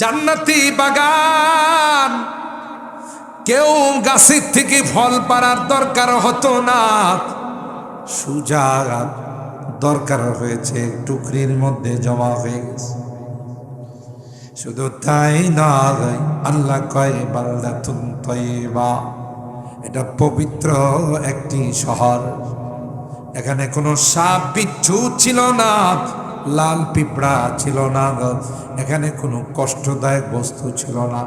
জান্নাতি বাগান, কেউ গাছের থেকে ফল পাড়ার দরকার হতো না, সুজা দরকার হয়েছে টুকরির মধ্যে জমা হয়ে গেছে। শুধু তাই নয়, আল্লাহ কয় বালদাতুন তাইয়্যিবা, এটা পবিত্র একটি শহর। এখানে কোনো সাপ বিচ্ছু ছিল না, লাল পিঁপড়া ছিল না, এখানে কোনো কষ্টদায়ক বস্তু ছিল না।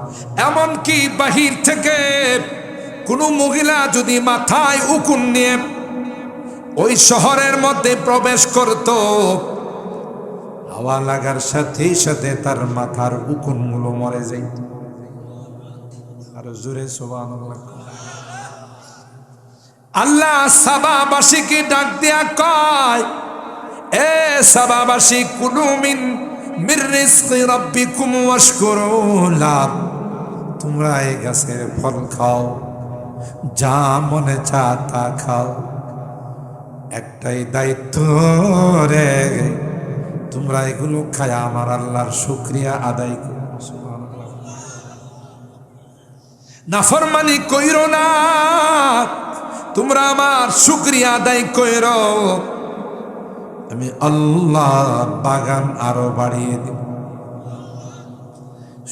এমনকি বাহির থেকে কোনো মহিলা যদি মাথায় উকুন নিয়ে ওই শহরের মধ্যে প্রবেশ করত, হাওয়া লাগার সাথে সাথে তার মাথার উকুনগুলো মরে যাইত। আরো জোরে সুবহানাল্লাহ। আল্লাহ সাবাবাসীকে ডাক দিয়া কয়, এ সাবাবাসী, কুলু মিন রিজকি রাব্বিকুম ওয়াশকুরু লাহ, তোমরা এই গাছের ফল খাও, যা মনে চা তা খাও। একটাই দায়িত্ব রে, তোমরা এগুলো খায়া আমার আল্লাহর শুকরিয়া আদায় করো। নাফরমানি কইরো না, তোমরা আমার শুকরিয়া আদায় কইরো, আমি আল্লাহ বাগান আরো বাড়িয়ে দিব,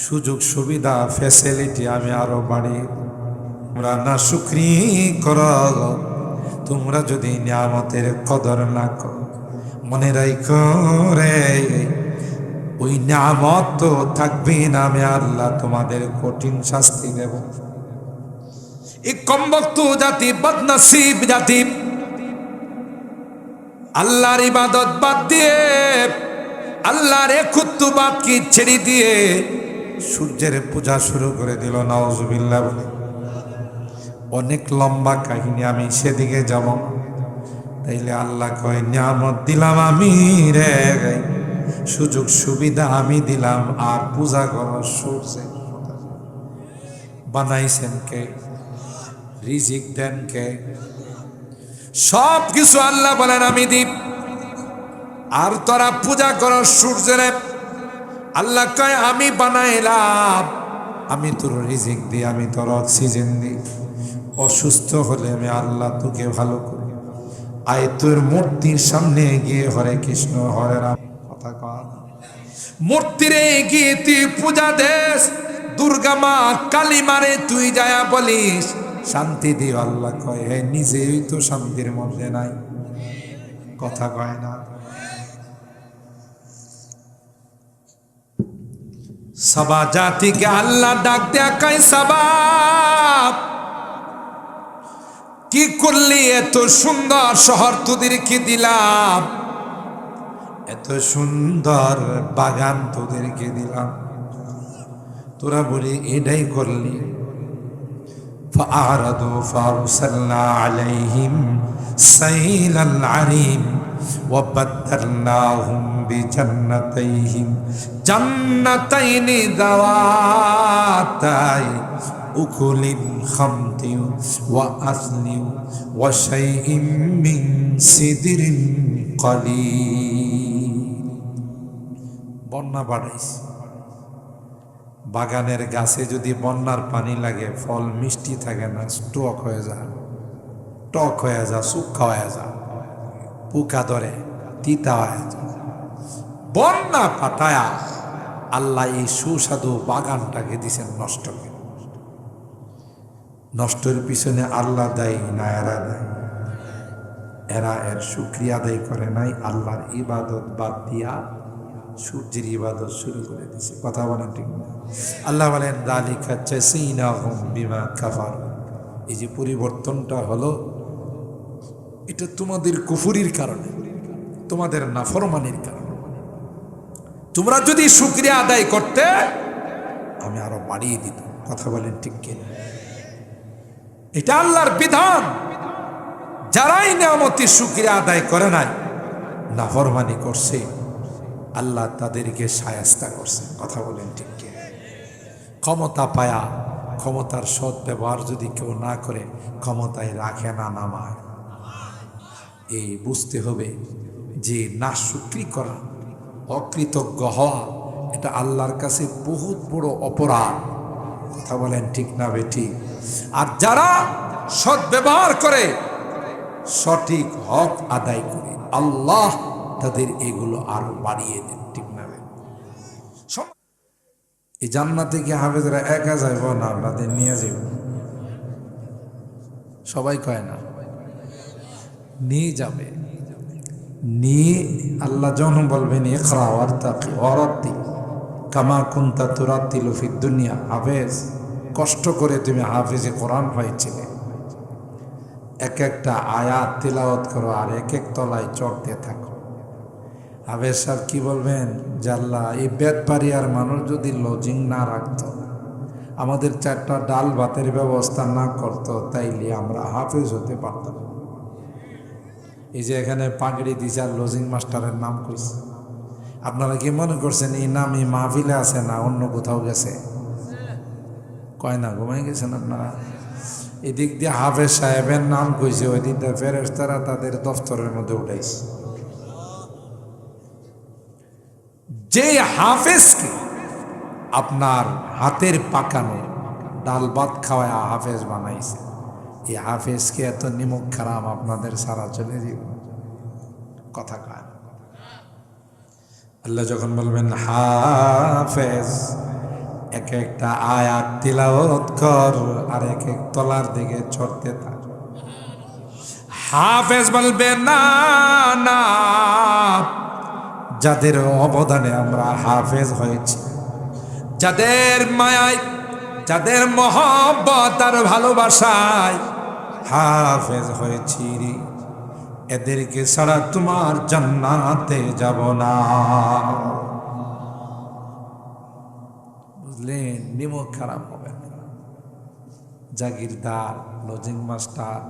সুযোগ সুবিধা ফ্যাসিলিটি আমি আরো বাড়িয়ে দিব। তোমরা না শুকরি করো, তোমরা যদি নিয়ামতের কদর না করো, মনে রাখো রে, ওই নিয়ামত তো থাকবে না, আমি আল্লাহ তোমাদের কঠিন শাস্তি দেব। এই কমবক্ত জাতি, বদনসিব জাতি, আল্লাহর ইবাদত বাদ দিয়ে, আল্লাহর একুত্ববাদকে ছেড়ে দিয়ে সূর্যের পূজা শুরু করে দিল। নাউজুবিল্লাহ বলে। অনেক লম্বা কাহিনী, আমি সেদিকে যাব। তাইলে আল্লাহ কয়, নিয়ামত দিলাম আমি রে, সুযোগ সুবিধা আমি দিলাম, আর পূজা করো সূর্যের। বানাইছেন কে? রিজিক দেন কে? সব কিছু আল্লাহ বলেন আমি দিব, আর তোরা পূজা করো সূর্যের। আল্লাহ কয়, আমি বানাইলাম, আমি তোর রিজিক দিই, আমি তোর অক্সিজেন দিই। অসুস্থ হলে আমি আল্লাহ তোকে ভালো করি। আয় তোর মূর্তির সামনে গিয়ে হরে কৃষ্ণ হরে রাম কথা কয়, মূর্তিরে গিয়ে তুই পূজা দেস, দুর্গা মা কালী মারে তুই যায়া বলিস শান্তি দিও। আল্লাহ কয়, হে নিজেই তো শান্তির মধ্যে নাই, কথা কয় না। সাবা জাতিকে আল্লাহ ডাক দেয়া কয়, সাবা কি করলি? এত সুন্দর শহর তোদেরকে দিলাম, এত সুন্দর বাগান তোদেরকে দিলাম, তোরা বলি এটাই করলি। فأعرضوا فأرسلنا عليهم سيل العريم وبدلناهم بجنتيهم جنتين ذواتي أكل خمط وأثل وشيء من سدر قليل। বন্যা বাড়াইছে, বাগানের গাছে যদি বন্যার পানি লাগে, ফল মিষ্টি থাকে না, টক হয়ে যায়, টক হয়ে যায়, শুকা হয়ে যায়, পোকা ধরে, তিতা হয়ে যায়। বন্যা পাঠায়া আল্লাহ এই সুস্বাদু বাগানটাকে দিছেন নষ্ট করে। নষ্টের পিছনে আল্লাহ দায়ী না এরা দায়ী? এরা এর শুকরিয়া আদায় করে নাই, আল্লাহর ইবাদত বাদ দিয়া সূর্যের ইবাদত শুরু করে দিছে। কথা বলেন ঠিক না? আল্লাহ বলেন, যালিকা জাযাইনাহুম বিমা কাফারু, এই যে পরিবর্তনটা হলো, এটা তোমাদের কুফরির কারণে, তোমাদের নাফরমানির কারণে। তোমরা যদি শুকরিয়া আদায় করতে, আমি আরো বাড়িয়ে দিত। কথা বলেন ঠিক কিনা? এটা আল্লাহর বিধান। যারাই নিয়ামতের শুকরিয়া আদায় করে নাই, নাফরমানি করছে, আল্লাহ তাদেরকে শায়েস্তা করছে। কথা বলেন ঠিক কি? ক্ষমতা পায়া ক্ষমতার সৎ ব্যবহার যদি কেউ না করে, ক্ষমতায় রাখে না, নামায়। এই বুঝতে হবে যে নাশুকরি করা, অকৃতজ্ঞ হওয়া, এটা আল্লাহর কাছে বহুত বড় অপরাধ। কথা বলেন ঠিক না বেঠিক? আর যারা সদ্ব্যবহার করে, সঠিক হক আদায় করে, আল্লাহ তাদের এগুলো আরো বাড়িয়ে দেন। ঠিক না? এই জান্নাতে কি হাফেজরা একা যাইব না আপনাদের নিয়ে যাইব? সবাই কয় না, নিয়ে যাবে। নিয়ে আল্লাহ যখন বলবেন ইকরা ওয়ারতাকি ওয়ারাত্তিল কামা কুনতা তুরাত্তিলু ফিদ দুনিয়া, হাফেজ কষ্ট করে তুমি হাফেজে কোরআন হয়েছিলে, এক একটা আয়াত তিলাওয়াত করো আর এক এক তলায় চড়তে থাকো। হাফেজ সাহেব কি বলবেন যে আল্লাহ এই বেদপাড়িয়ার মানুষ যদি লজিং না রাখতো, আমাদের 4টা ডাল ভাতের ব্যবস্থা না করতো, তাইলে আমরা হাফেজ হতে পারতাম। এই যে এখানে পাগড়ি দিছে আর লজিং মাস্টারের নাম কইছে, আপনারা কি মনে করছেন এই নাম এই মাহফিলে আছে না অন্য কোথাও গেছে? কয় না, ঘুমাই গেছেন আপনারা? এদিক দিয়ে হাফেজ সাহেবের নাম কইছে, ওই দিকটা ফেরেশতারা তাদের দফতরের মধ্যে উঠাইছে। যে হাফেজকে আপনার হাতের পাকানো ডাল ভাত খাওয়ায় হাফেজ বানাইছে, এই হাফেজকে এত নিমক খারাপ আপনাদের সারা চলে যাব। কথা কয় আল্লাহ যখন বলবেন হাফেজ এক একটা আয়াত তিলাওয়াত কর আর এক এক তলার দিকে চড়তে থাক, হাফেজ বলবে না না, যাদের অবদানে আমরা হাফেজ হয়েছি, যাদের মায়ায়, যাদের মহব্বত আর ভালোবাসায় হাফেজ হয়েছি, এদেরকে ছাড়া তোমার জান্নাতে যাব না। বুঝলেন? নিমক খারাপ হবে না। জাগিরদার, লজিং মাস্টার,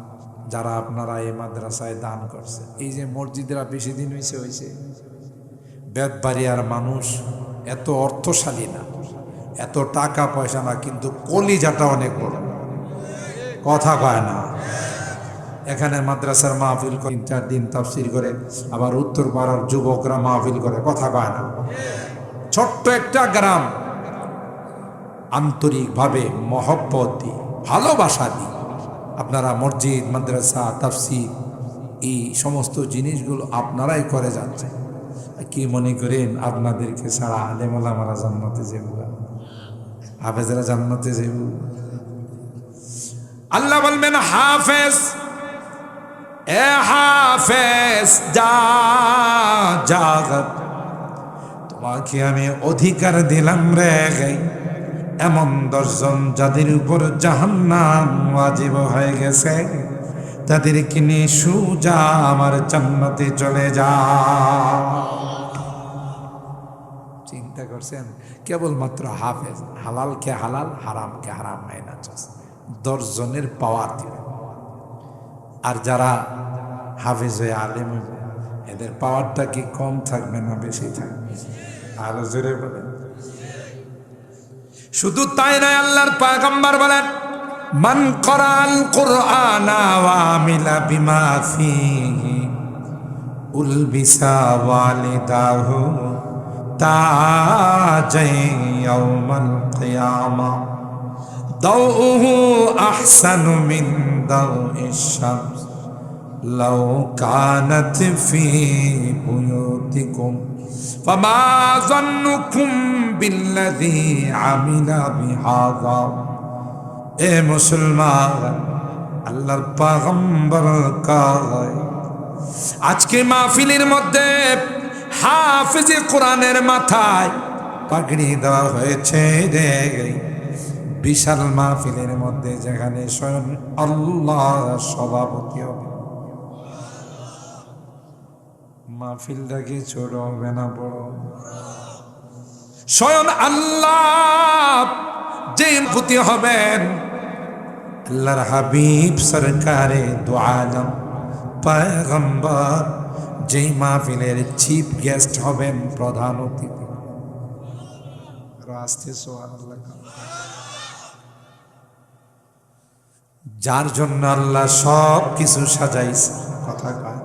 যারা আপনারা এই মাদ্রাসায় দান করছে, এই যে মসজিদরা বেশি দিন হয়েছে, বেদবাড়িয়ার মানুষ এত অর্থশালী না, এত টাকা পয়সা না, কিন্তু কলিজাটা অনেক বড়। কথা কয় না? এখানে মাদ্রাসার মাহফিল 3-4 দিন তাফসীর করে, আবার উত্তর পাড়ার যুবকরা মাহফিল করে। কথা কয় না? ছোট্ট একটা গ্রাম, আন্তরিকভাবে মহব্বত দিয়ে, ভালোবাসা দিয়ে আপনারা মসজিদ, মাদ্রাসা, তাফসীর এই সমস্ত জিনিসগুলো আপনারাই করে যাচ্ছে। কি মনে করেন আপনাদেরকে ছাড়া আলেম ওলামারা জান্নাতে যাবে, হাফেজরা জান্নাতে যাবে? আল্লাহ বলবেন হাফেজ, এ হাফেজ যা যা, তোমাকে আমি অধিকার দিলাম রে এমন 10 জন যাদের উপর জাহান্নাম ওয়াজিব হয়ে গেছে, তাদেরকে নিয়ে সোজা আমার জান্নাতে চলে যা। চিন্তা করছেন? কেবলমাত্র হাফেজ হালালকে হালাল, হারামকে হারাম মাইনা চলছে, 10 জনের পাওয়ার দিবে। আর যারা হাফেজ হয়ে আলেম, এদের পাওয়ারটা কি কম থাকবে না বেশি থাকবে? আরো জোরে বলেন। শুধু তাই নয়, আল্লাহর পয়গম্বর বলেন মান করাল কুরআনা ওয়া আমিলা বিমা ফীহি উলবিসা ওয়ালিদাহু তাজাই ইয়াউমাল কিয়ামা দাউহু আহসানু মিন দাউইশ শামস লাউ কানাত ফি বুয়ুতিকুম ফামা যান্নুকুম বিল্লাযী আমিলা বিহাযা। এ মুসলমান, আল্লাহর পয়গম্বর কয় আজকে মাহফিলের মধ্যে হাফেজে কোরআনের মাথায় পাগড়ি দেওয়া হয়েছে রে, বিশাল মাহফিলের মধ্যে যেখানে স্বয়ং আল্লাহ সভাপতি হবে। মাহফিলটা কি ছোট হবে না বড়? স্বয়ং আল্লাহ যে প্রতি হবেন, আল্লাহর হাবিব সরকারে দু আলম পয়গম্বর যেই মাহফিলের চিফ গেস্ট হবেন, প্রধান অতিথি। রাস্তে সুবহানাল্লাহ, যার জন্য আল্লাহ সব কিছু সাজাইছে। কথা কয়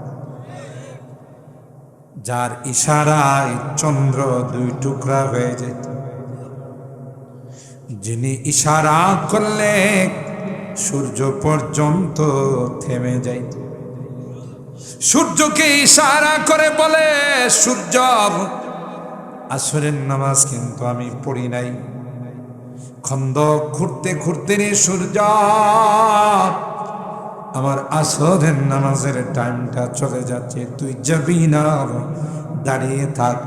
যার ইশারায় চন্দ্র দুই টুকরা হয়ে যেত, যিনি ইশারা করলে সূর্য পর্যন্ত থেমে যাইত। সূর্যকে ইশারা করে বলে, সূর্য আসরের নামাজ কিন্তু আমি পড়ি নাই, খন্দক ঘুরতে ঘুরতে রে সূর্য আমার আসরের নামাজের টাইমটা চলে যাচ্ছে, তুই যাবি না, দাঁড়িয়ে থাক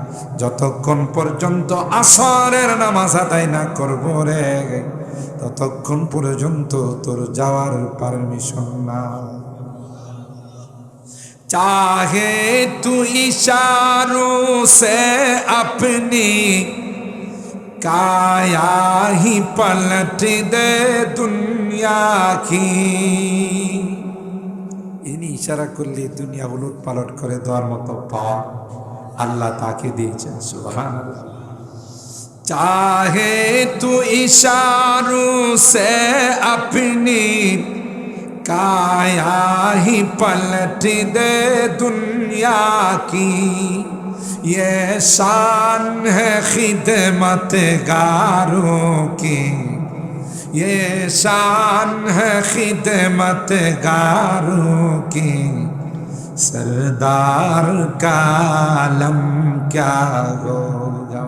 যতক্ষণ পর্যন্ত আসরের নামাজ আদায় না করবো রে, ততক্ষণ পর্যন্ত তোর যাওয়ার পারমিশন না। चाहे तू इशारों से अपनी काया ही पलट दे दुनिया की। इन्हीं इशारा করলে দুনিয়া উলট পালট করে দেওয়ার মতো পাওয়ার আল্লাহ তাকে দিয়েছেন। সুবহানাল্লাহ। चाहे तू इशारों से अपनी काया ही पलट दे दुनिया की, ये शान है खिदमतगारों की, ये शान है खिदमतगारों की, सरदार का आलम क्या होगा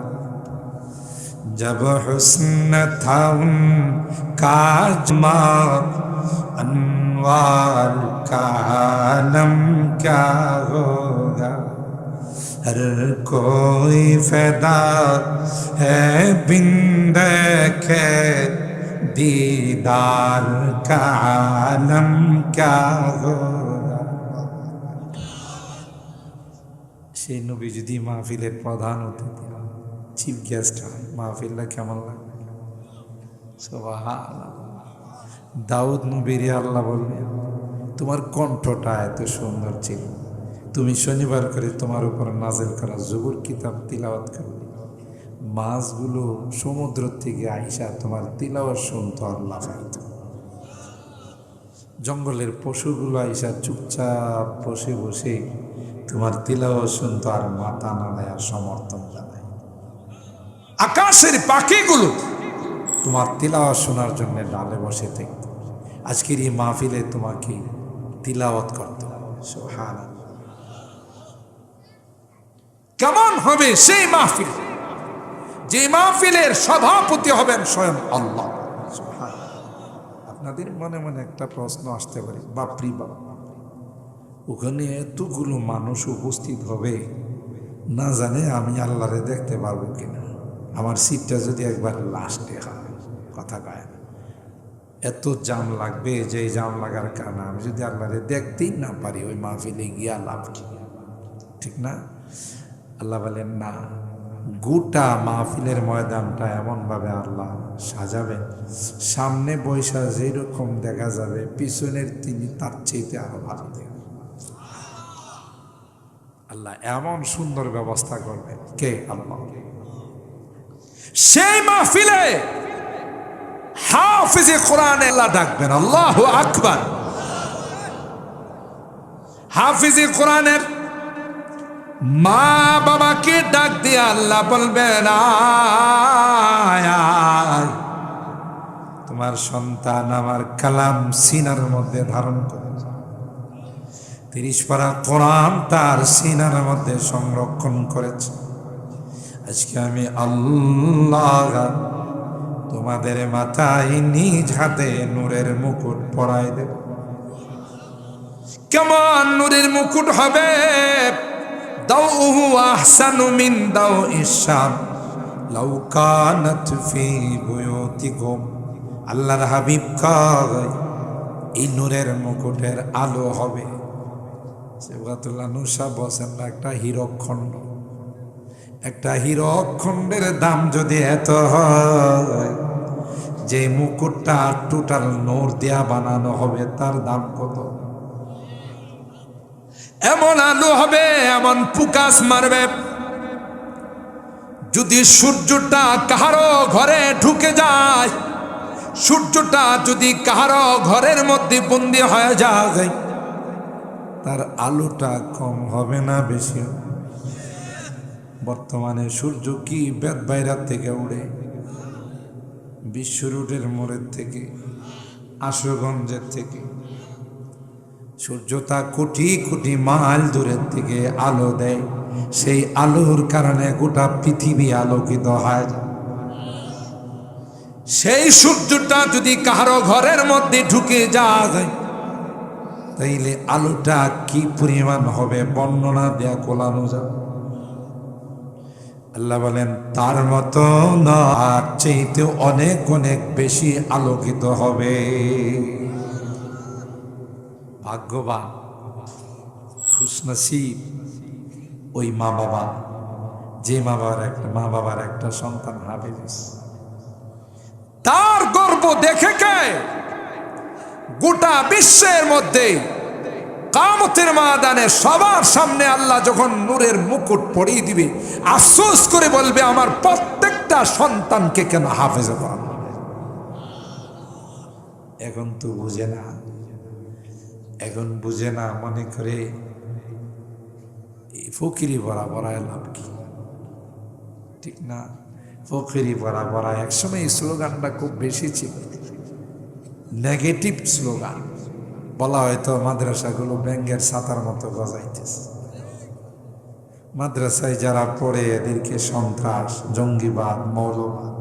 जब हुस्न था उनका जमा, अनवार का आलम क्या होगा। हर कोई फैदा है बिन देखे दीदार का आलम क्या होगा। সেই নবী যদি মাহফিলের প্রধান অতিথি চিফ গেস্ট হয়, মাহফিলটা কেমন লাগবে? সুবহানাল্লাহ। দাউদ নবীরে আল্লাহ বললেন, তোমার কণ্ঠটা এত সুন্দর ছিল, তুমি শনিবার করে তোমার উপর নাজিল করা জবুর কিতাব তিলাওয়াত করবে, মাছগুলো সমুদ্র থেকে আইসা তোমার তিলাওয়াত শুনতো আর লাফাইত, জঙ্গলের পশুগুলো আইসা চুপচাপ বসে বসে তোমার তিলাওয়াত শুনতো আর মাথা নাড়ায় আর সমর্থন জানায়। আকাশের পাখিগুলো তোমার তিলাওয়াত শোনার জন্য ডালে বসে থাকত। আজকের এই মাহফিলে তোমাকে তিলাওয়াত করতে হবে। সুবহানাল্লাহ। কেমন হবে সেই মাহফিল, যে মাহফিলের সভাপতি হবেন স্বয়ং আল্লাহ। সুবহানাল্লাহ। আপনাদের মনে মনে একটা প্রশ্ন আসতে পারে, বাপরি বাবা, ওখানে এতগুলো মানুষ উপস্থিত হবে, না জানে আমি আল্লাহরে দেখতে পারবো কিনা, আমার সিটটা যদি একবার লাস্টে হয়, কথা কয় না, এত জাম লাগবে, যে জাম লাগার কারণে আমি যদি আল্লাহরে দেখতেই না পারি, ওই মাহফিলে গিয়া লাভ কি? ঠিক না? আল্লাহ বলেন না, গোটা মাহফিলের ময়দানটা এমনভাবে আল্লাহ সাজাবেন, সামনে বৈশা যেরকম দেখা যাবে, পিছনের তিনি তার চেয়েতে আরো ভালো দেখবেন। আল্লাহ এমন সুন্দর ব্যবস্থা করবেন। কে? আল্লাহ। সেই মাহফিলে হাফিজে কোরআন আল্লাহ ডাকবেন, আল্লাহু আকবার। হাফিজে কোরআনের মা বাবাকে ডাক দিয়ে আল্লাহ বলবেন, আয় তোমার সন্তান আমার কালাম সিনার মধ্যে ধারণ করেছে, 30 পারা কোরআন তার সিনার মধ্যে সংরক্ষণ করেছে। আজকে আমি আল্লাহ তোমাদের মাথায় নিজ হাতে নূরের মুকুট পরাই দেব। কেমন নূরের মুকুট হবে? দাউহু আহসানু মিন দাউইশ শাম লাউ কানাত ফি বুয়ুতিকুম। আল্লাহর হাবিব কয়, এই নূরের মুকুটের আলো হবে, সিবগাতুল্লাহ নূর সাহেব বলেন না, একটা হীরকখণ্ড, একটা হীরকখণ্ডের দাম যদি এত হয়, যে মুকুটটা টোটাল নূর দিয়া বানানো হবে, তার দাম কত? এমন আলো হবে, এমন প্রকাশ মারবে, যদি সূর্যটা কাহারো ঘরে ঢুকে যায়, সূর্যটা যদি কাহারো ঘরের মধ্যে বন্দী হয়ে যায়, তার আলোটা কম হবে না বেশি হবে? বর্তমানে সূর্য কি বেদবাইরাত থেকে উড়ে, বিশ্ব রোডের মোড়ের থেকে, আশুগঞ্জের থেকে, সূর্য তা কোটি কোটি মাইল দূরের থেকে আলো দেয়। সেই আলোর কারণে গোটা পৃথিবী আলোকিত হয়। সেই সূর্যটা যদি কারো ঘরের মধ্যে ঢুকে যায়, তাইলে আলোটা কি পরিমাণ হবে বর্ণনা দেয়া কোলানো যাবে। আল্লাহ বলেন তার মতো না, আর চাইতে অনেক অনেক বেশি আলোকিত হবে। ভাগ্যবান, খুশনসিব ওই মা বাবা, যে মা বাবার একটা সন্তান হাফেজ। তার গর্ব দেখে কে গোটা বিশ্বের মধ্যে কিয়ামতের ময়দানে সবার সামনে আল্লাহ যখন নূরের মুকুট পরিয়ে দিবে, আফসোস করে বলবে আমার প্রত্যেকটা সন্তানকে কেন হাফেজ বানানো। এখন তো বুঝে না, এখন বুঝে না, মনে করে ফকিরি ভরা ভরায় লাভ কি, ঠিক না? ফকিরি ভরা ভরা একসময় এই স্লোগানটা খুব বেশি ছিল, নেগেটিভ স্লোগান। বলা হয়তো মাদ্রাসাগুলো ব্যাঙ্গের ছাতার মতো গজাইতেছে, মাদ্রাসায় যারা পড়ে এদেরকে সন্ত্রাস, জঙ্গিবাদ, মৌলবাদ।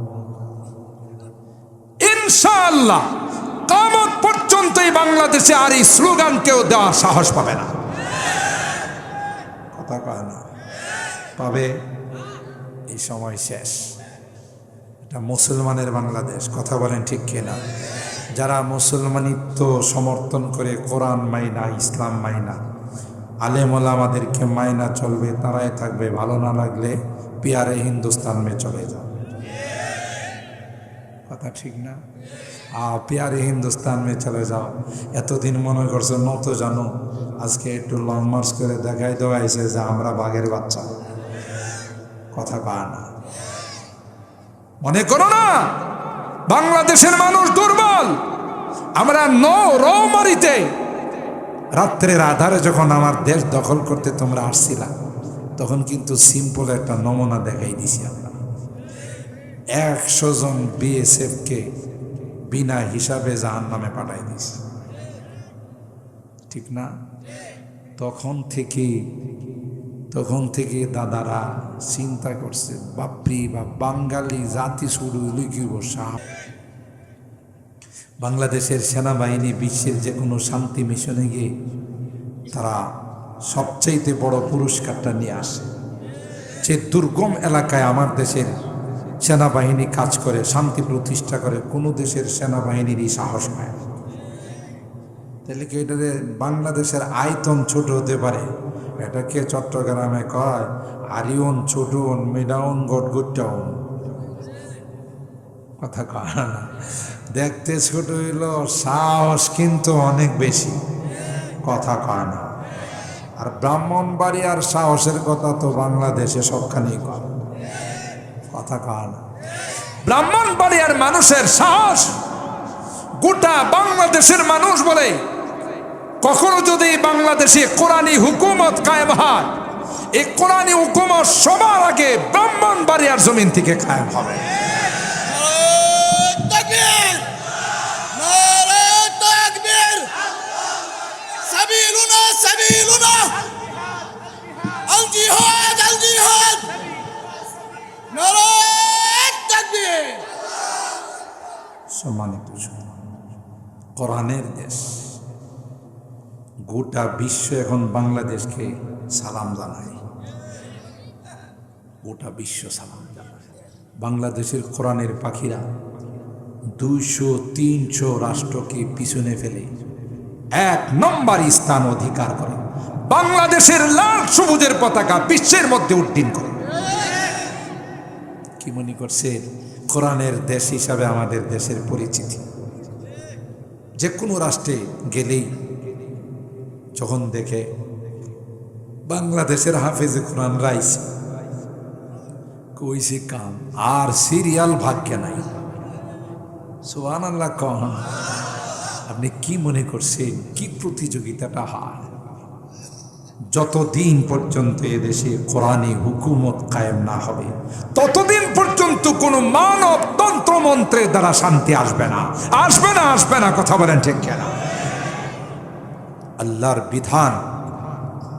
ইনশাআল্লাহ কিয়ামত পর্যন্ত এই বাংলাদেশে আর এই স্লোগান কেউ দেওয়ার সাহস পাবে না। কথা কয় না? পাবে। এই সময় শেষ। এটা মুসলমানের বাংলাদেশ। কথা বলেন ঠিক কিনা? যারা মুসলমানিত্ব সমর্থন করে, কোরআন মাইনা, ইসলাম মাইনা, আলেম ওলামাদেরকে মাইনা চলবে, তারাই থাকবে। ভালো না লাগলে পিয়ারে হিন্দুস্তান মে চলে যাও। কথা ঠিক না? প্যারে হিন্দুস্তান মে চলে যাও। এতদিন মনে করছে নত জানো, আজকে একটু লং মার্চ করে দেখাই দেওয়া হয়েছে যে আমরা বাঘের বাচ্চা। কথা কয় না? মনে করো না বাংলাদেশের মানুষ দুর্বল। আমরা রৌমারিতে রাত্রের আধারে যখন আমার দেশ দখল করতে তোমরা আসছিলা, তখন কিন্তু সিম্পল একটা নমুনা দেখাই দিছি আমরা। 100 জন বিএসএফকে বিনা হিসাবে জাহান্নামে পাঠাই দিছি, ঠিক না? তখন থেকে দাদারা চিন্তা করছে, বাপরি বা বাঙালি জাতি শুরু হইলে কি সাপ। বাংলাদেশের সেনাবাহিনী বিশ্বের যে কোনো শান্তি মিশনে গিয়ে তারা সবচাইতে বড় পুরস্কারটা নিয়ে আসে। যে দুর্গম এলাকায় আমার দেশের সেনাবাহিনী কাজ করে, শান্তি প্রতিষ্ঠা করে, কোনো দেশের সেনাবাহিনীরই সাহস পায় না। তাহলে কি এটাতে বাংলাদেশের আয়তন ছোট হতে পারে? এটাকে চট্টগ্রামে কয় আরিয়ন, ছোটন, মিডাউন, গটগুটাউন। কথা কয় না? দেখতে ছোট হইল, সাহস কিন্তু অনেক বেশি। কথা কয় না? আর ব্রাহ্মণবাড়িয়ার সাহসের কথা তো বাংলাদেশে সবখানেই কয়। কথা কয় না? ব্রাহ্মণবাড়িয়ার মানুষের সাহস গোটা বাংলাদেশের মানুষ বলে, কখনো যদি বাংলাদেশে কোরআনী হুকুমত কায়েম হয়, এই কোরআনী হুকুমত সবার আগে ব্রাহ্মণবাড়িয়ার জমিন থেকে কায়েম হবে। সম্মানিত কোরআনের দেশ, গোটা বিশ্ব এখন বাংলাদেশকে সালাম জানায়। গোটা বিশ্ব সালাম জানায়। বাংলাদেশের কোরআনের পাখিরা 200-300 রাষ্ট্রকে পিছনে ফেলে 1 নম্বর স্থান অধিকার করে। বাংলাদেশের লাল সবুজের পতাকা বিশ্বের মধ্যে উড্ডীন করে। কি মনে করছে? কোরআনের দেশ হিসাবে আমাদের দেশের পরিচিতি। যে কোনো রাষ্ট্রে গেলেই যখন দেখে বাংলাদেশের হাফেজে কোরআন রাইস কইছে কাম, আর সিরিয়াল ভাগ্যে নাই। সুবহানাল্লাহ কন। আপনি কি মনে করছেন কি প্রতিযোগিতাটা হয়? যতদিন পর্যন্ত এদেশে কোরআনী হুকুমত কায়েম না হবে ততদিন পর্যন্ত কোনো মানব তন্ত্রমন্ত্রের দ্বারা শান্তি আসবে না, আসবে না, আসবে না। কথা বলেন ঠিক কিনা? আল্লাহর বিধান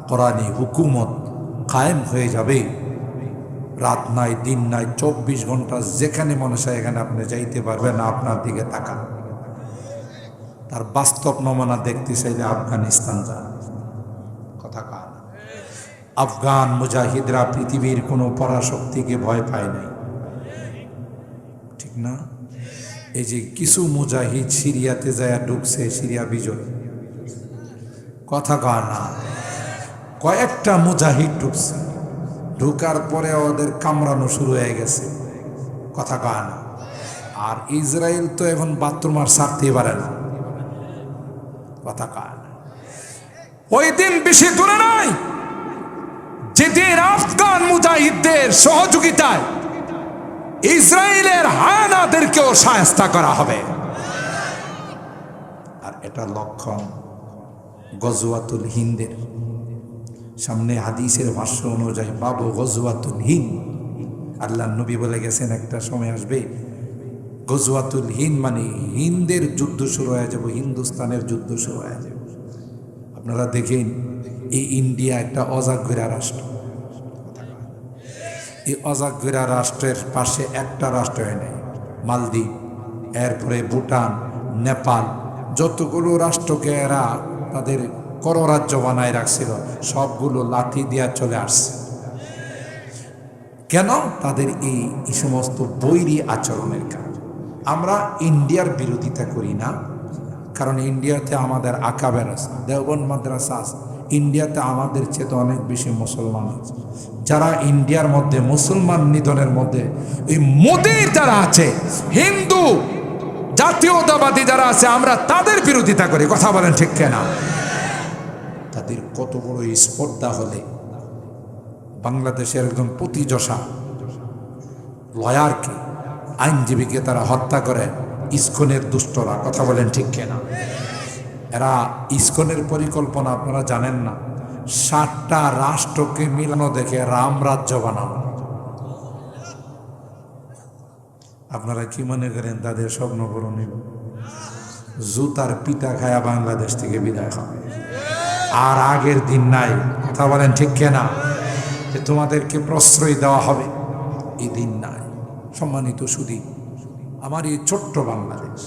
কোরআনী হুকুমত কায়েম হয়ে যাবে। রাত নাই দিন নাই 24 ঘন্টা যেখানে মনে চায় এখানে আপনি যাইতে পারবেন না। আপনার দিকে তাকান, তার বাস্তব নমুনা দেখতে চাইলে আফগানিস্তান যান। কথা কান, আফগান মুজাহিদরা পৃথিবীর কোনো পরাশক্তিকে ভয় পায় নাই, ঠিক না? এই যে কিছু মুজাহিদ সিরিয়াতে যায় ঢুকছে, সিরিয়া বিজয়। কথা কান না, কয়েকটা মুজাহিদ ঢুকছে, ঢুকার পরে ওদের কামড়ানো শুরু হয়ে গেছে। কথা কান না। আর ইসরায়েল তো এখন বাথরুম আর ছাড়তে পারে না। কথা কান। ওই দিন বেশি দূরে নাই যেদিন আফগান মুজাহিদদের সহযোগিতায় ইসরায়েলের হায়ানাদেরকেও শায়েস্তা করা হবে। আর এটা লক্ষণ গজওয়াতুল হিন্দের। সামনে হাদিসের ভাষ্য অনুযায়ী বাবু গজওয়াতুল হিন্দ, আল্লাহ নবী বলে গেছেন একটা সময় আসবে গজওয়াতুল হিন্দ মানে হিন্দের যুদ্ধ শুরু হয়ে যাবে, হিন্দুস্তানের যুদ্ধ শুরু হয়ে যাবে। আপনারা দেখেন এই ইন্ডিয়া একটা অজাগরা রাষ্ট্র। এই অজাগরা রাষ্ট্রের পাশে একটা রাষ্ট্র হয় নাই, মালদ্বীপ, এরপরে ভুটান, নেপাল, যতগুলো রাষ্ট্রকে এরা তাদের কররাজ্য বানায় রাখছিল সবগুলো লাঠি দিয়া চলে আসছে। কেন? তাদের এই সমস্ত বৈরী আচরণের কারণে। আমরা ইন্ডিয়ার বিরোধিতা করি না, কারণ ইন্ডিয়াতে আমাদের আকাবের আছে, দেওবন্দ মাদ্রাসা আছে। ইন্ডিয়াতে আমাদের চেয়ে তো অনেক বেশি মুসলমান আছে। যারা ইন্ডিয়ার মধ্যে মুসলমান নিধনের মধ্যে এই মোদির যারা আছে, হিন্দু জাতীয়তাবাদী যারা আছে, আমরা তাদের বিরোধিতা করি। কথা বলেন ঠিক কিনা? তাদের কত বড় স্পর্ধা হলে বাংলাদেশের একজন প্রতিযশা লয়ারকে, আইনজীবীকে তারা হত্যা করে। ইসকনের দুষ্টরা, কথা বলেন ঠিক কিনা? এরা ইসকনের পরিকল্পনা আপনারা জানেন না, 7টা রাষ্ট্রকে মিলানো দেখে রামরাজ্য বানানো। আপনারা কি মনে করেন তাদের স্বপ্ন পূরণ হইব? জুতার পিতা খায়া বাংলাদেশ থেকে বিদায় হবে। আর আগের দিন নাই। কথা বলেন ঠিক কিনা? যে তোমাদেরকে প্রশ্রয় দেওয়া হবে, এই দিন নাই। সম্মানিত সুধী, আমার এই ছোট্ট বাংলাদেশ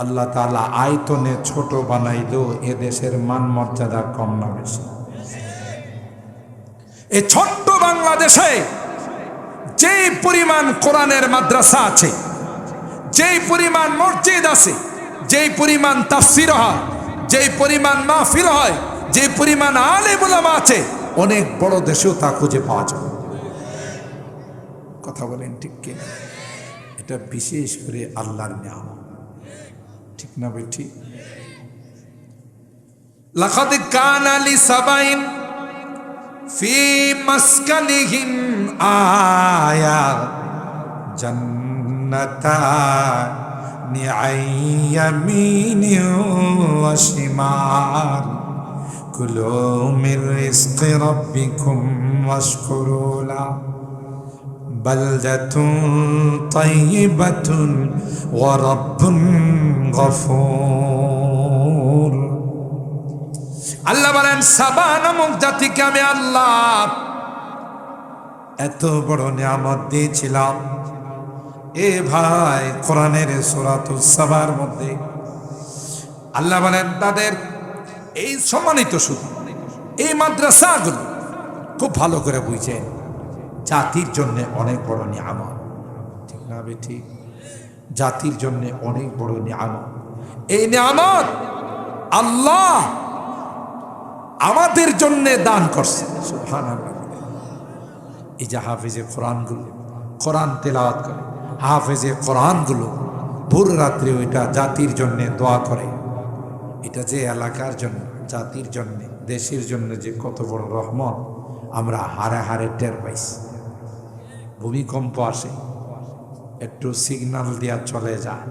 আল্লাহ তাআলা আয়তনে ছোট বানাইলেও এ দেশের মান মর্যাদা কম না বেশি? এই ছোট্ট বাংলাদেশে যেই পরিমাণ কোরআনের মাদ্রাসা আছে, যেই পরিমাণ মসজিদ আছে, যেই পরিমাণ তাফসীর হয়, যেই পরিমাণ মাহফিল হয়, যে পরিমাণ আলেম উলামা আছে, অনেক বড় দেশেও তা খুঁজে পাওয়া যায়। কথা বলেন ঠিক কিনা? এটা বিশেষ করে আল্লাহর নিয়ামত, ঠিক না ভাই? ঠিক। লাকাদ কানা লিসাবাইন ফি মাসকানিহিম আয়া জান্নাতানি আন ইয়ামিনিন ওয়া শিমাল কুলু মির রিজকি রাব্বিকুম ওয়াশকুরু লাহু বালদাতুন তাইয়্যিবাতুন ওয়া রাব্বুন গফুর। আল্লাহ বলেন, সাবা নামক জাতিকে আমি আল্লাহ এত বড় নিয়ামত দিয়েছিলাম। এ ভাই, কোরআনের সূরাতুস সাবার মধ্যে আল্লাহ বলেন তাদের এই সম্মানিত শুধু এই মাদ্রাসাগুলো খুব ভালো করে বুঝছেন, জাতির জন্য অনেক বড় নিয়ামত, ঠিক না বেঠি? জাতির জন্য অনেক বড় নিয়ামত। এই নিয়ামত আল্লাহ আমাদের জন্য দান করছে। সুবহানাল্লাহ। এই যে হাফেজে কোরআনগুলো কোরআন তেলাওয়াত করে, হাফেজে কোরআনগুলো ভোর রাত্রে ওইটা জাতির জন্য দোয়া করে। এটা যে এলাকার জন্য, জাতির জন্য, দেশের জন্য যে কত বড় রহমত আমরা হারে হারে টের পাইছি। ভূমিকম্প আসে, একটু সিগন্যাল দিয়া চলে যায়।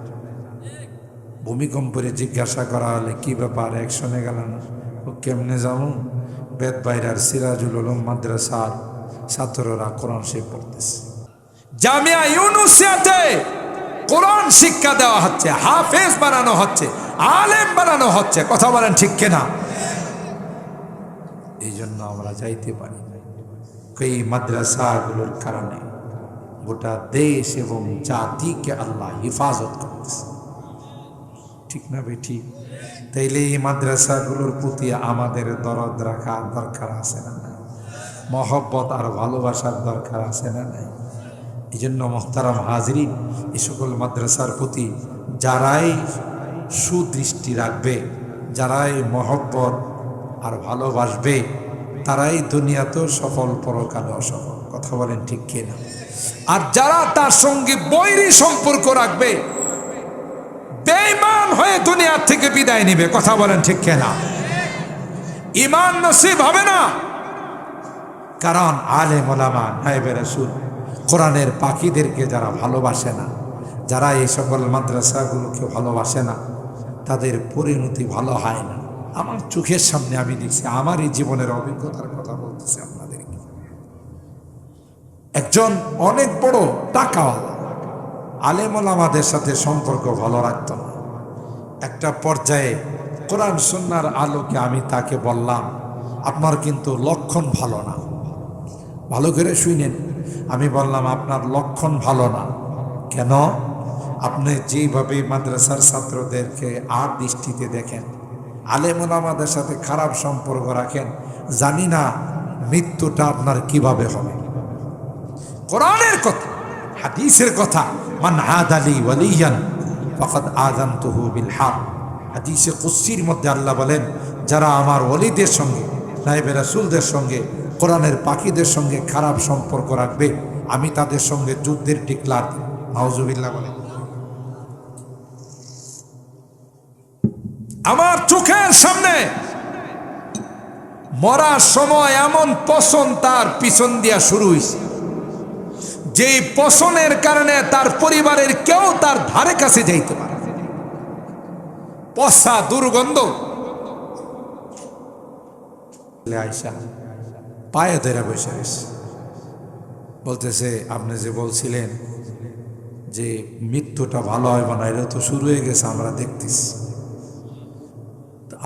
ভূমিকম্পরে জিজ্ঞাসা করা হলে কি ব্যাপার, অ্যাকশনে গেল না? কেমনে যাবো? বেদবাইরার সিরাজুল উলুম মাদ্রাসার ছাত্ররা কোরআন শিখ পড়তেছে। জামিয়া ইউনুসিয়াতে কোরআন শিক্ষা দেওয়া হচ্ছে, হাফেজ বানানো হচ্ছে, আলেম বানানো হচ্ছে। কথা বলেন ঠিক কিনা? এই জন্য আমরা যাইতে পারি। এই মাদ্রাসাগুলোর কারণে গোটা দেশ এবং জাতিকে আল্লাহ হেফাজত করতেছে। ঠিক না ভাই? ঠিক। তাইলে এই মাদ্রাসাগুলোর প্রতি আমাদের দরদ রাখা দরকার আছে না? মহব্বত আর ভালোবাসার দরকার আছে না? নাই? এই জন্য মোহতারাম হাজরিন, এই সকল মাদ্রাসার প্রতি যারাই সুদৃষ্টি রাখবে, যারাই মহব্বত আর ভালোবাসবে, তারাই দুনিয়াতেও সফল, পরকালে অসফল। কথা বলেন ঠিক কিনা? আর যারা তার সঙ্গে বৈরী সম্পর্ক রাখবে, বেঈমান হয়ে দুনিয়া থেকে বিদায় নিবে। কথা বলেন ঠিক কিনা? ঈমান নসিব হবে না। কারণ আলেম ওলামা নায়েবে রাসূল কোরআনের পাখিদেরকে যারা ভালোবাসে না, যারা এই সকল মাদ্রাসাগুলোকে ভালোবাসে না, তাদের পরিণতি ভালো হয় না। আমার চোখের সামনে আমি দেখছি, আমার এই জীবনের অভিজ্ঞতার কথা বলতেছি আপনাদেরকে। একজন অনেক বড় টাকাওয়ালা আলেম ওলামাদের সাথে সম্পর্ক ভালো রাখত না। একটা পর্যায়ে কোরআন সুন্নাহর আলোকে আমি তাকে বললাম, আপনার কিন্তু লক্ষণ ভালো না। ভালো করে শুনেন, আমি বললাম আপনার লক্ষণ ভালো না। কেন? আপনি যেভাবে মাদ্রাসার ছাত্রদেরকে আর দৃষ্টিতে দেখেন, আলেম ওলামাদের সাথে খারাপ সম্পর্ক রাখেন, জানি না মৃত্যুটা আপনার কিভাবে হবে। কোরআনের কথা, হাদিসের কথা, মান আদালি ওয়ালিয়ান ফাকাদ আযানতুহু বিল হক। হাদিসে কুদসির মধ্যে আল্লাহ বলেন, যারা আমার ওলিদের সঙ্গে, নায়েবে রাসূলদের সঙ্গে, কোরআনের পাখিদের সঙ্গে খারাপ সম্পর্ক রাখবে, আমি তাদের সঙ্গে যুদ্ধের ডিক্লার দেব। নাউজুবিল্লাহ বলেন। আমার চোখের সামনে মরার সময় এমন পছন তার পিছন দিয়া শুরু হয়েছে, যেই পছনের কারণে তার পরিবারের কেউ তার ধারে কাছে যাইতে পারে। পচা দুর্গন্ধ। আয়সা পায়ে ধরে বসে রয়েছে, বলতেছে, আপনি যে বলছিলেন যে মৃত্যুটা ভালো হয় না, এটা তো শুরু হয়ে গেছে, আমরা দেখতেছি,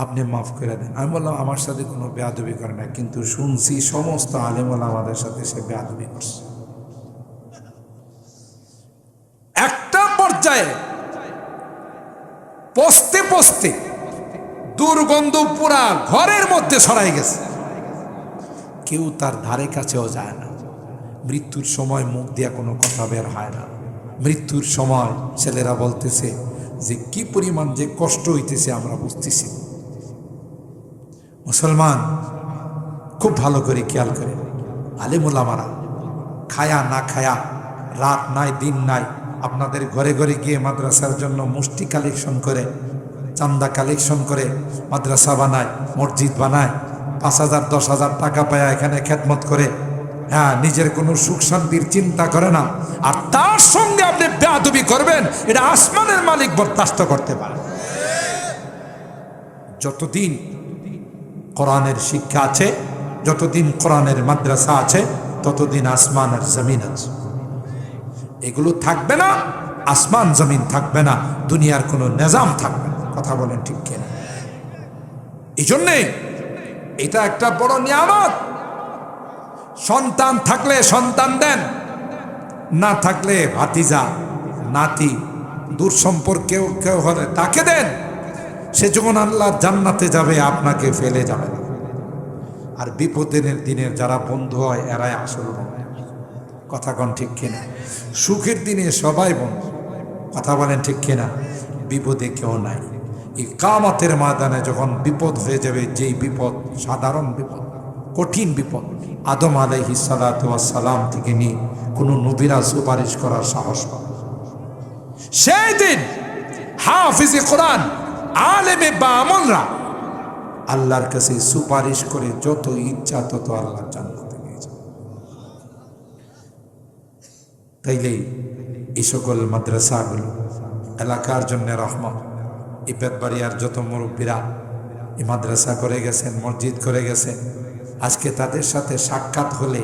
আপনি মাফ করে দেন। আমি বললাম, আমার সাথে কোনো বেয়াদবি করে না, কিন্তু শুনছি সমস্ত আলেমওয়ালা আমাদের সাথে সে বেয়াদবি করছে। একটা পর্যায়ে পচতে পচতে দুর্গন্ধ পুরা ঘরের মধ্যে ছড়াই গেছে, কেউ তার ধারে কাছেও যায় না। মৃত্যুর সময় মুখ দিয়া কোনো কথা বের হয় না। মৃত্যুর সময় ছেলেরা বলতেছে যে কি পরিমাণ যে কষ্ট হইতেছে আমরা বুঝতেছি। মুসলমান খুব ভালো করে খেয়াল করে, আলেম ওলামারা খায়া না খায়া, রাত নাই দিন নাই, আপনাদের ঘরে ঘরে গিয়ে মাদ্রাসার জন্য মুষ্টি কালেকশন করে, চান্দা কালেকশন করে মাদ্রাসা বানায়, মসজিদ বানায়, 5,000 10,000 টাকা পায়, এখানে খেদমত করে। হ্যাঁ, নিজের কোনো সুখ শান্তির চিন্তা করে না। আর তার সঙ্গে আপনি বেয়াদবি করবেন, এটা আসমানের মালিক বরদাস্ত করতে পারে। যতদিন কোরআনের শিক্ষা আছে, যতদিন কোরআনের মাদ্রাসা আছে, ততদিন আসমান আর জমিন আছে। এগুলো থাকবে না, আসমান জমিন থাকবে না, দুনিয়ার কোনো নিজাম থাকবে না। কথা বলেন ঠিক কিনা? এই জন্যে এটা একটা বড় নিয়ামত। সন্তান থাকলে সন্তান দেন, না থাকলে ভাতিজা, নাতি, দূর সম্পর্কেও কেউ হলে তাকে দেন। সে যখন আল্লাহর জান্নাতে যাবে, আপনাকে ফেলে যাবে না। আর বিপদের দিনের যারা বন্ধু হয়, এরাই আসল বন্ধু। কথা কন ঠিক কিনা? সুখের দিনে সবাই বন্ধু। কথা বলেন ঠিক কিনা? বিপদে কেউ নাই। এই কিয়ামতের ময়দানে যখন বিপদ হয়ে যাবে, যেই বিপদ সাধারণ বিপদ, কঠিন বিপদ, আদম আলাইহিস সালাতু ওয়াস সালাম থেকে নিয়ে কোনো নবীরা সুপারিশ করার সাহস পাবে। সেই দিন হাফিজে কোরআন, আলেমে বা আমলরা আল্লাহর কাছে সুপারিশ করে যত ইচ্ছা তত আল্লাহর জান্নাতে নিয়ে যাবে। তাইলে এই সকল মাদ্রাসাগুলো এলাকার জন্য রহমত। এই বেতবাড়িয়ার যত মুরব্বীরা এই মাদ্রাসা করে গেছেন, মসজিদ করে গেছেন। আজকে তাদের সাথে সাক্ষাৎ হলে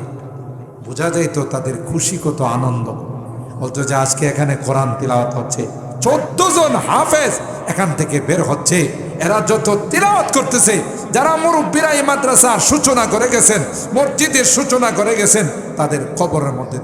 বোঝা যায় তো তাদের খুশি কত, আনন্দ। বলতো যে আজকে এখানে কোরআন তিলাওয়াত হচ্ছে, 14 জন হাফেজ এখান থেকে বের হচ্ছে। এরা যত তিলাওয়াত করতেছে, যারা মুরব্বীরা এই মাদ্রাসার সূচনা করে গেছেন, মসজিদের সূচনা করে গেছেন, তাদের কবরের মধ্যে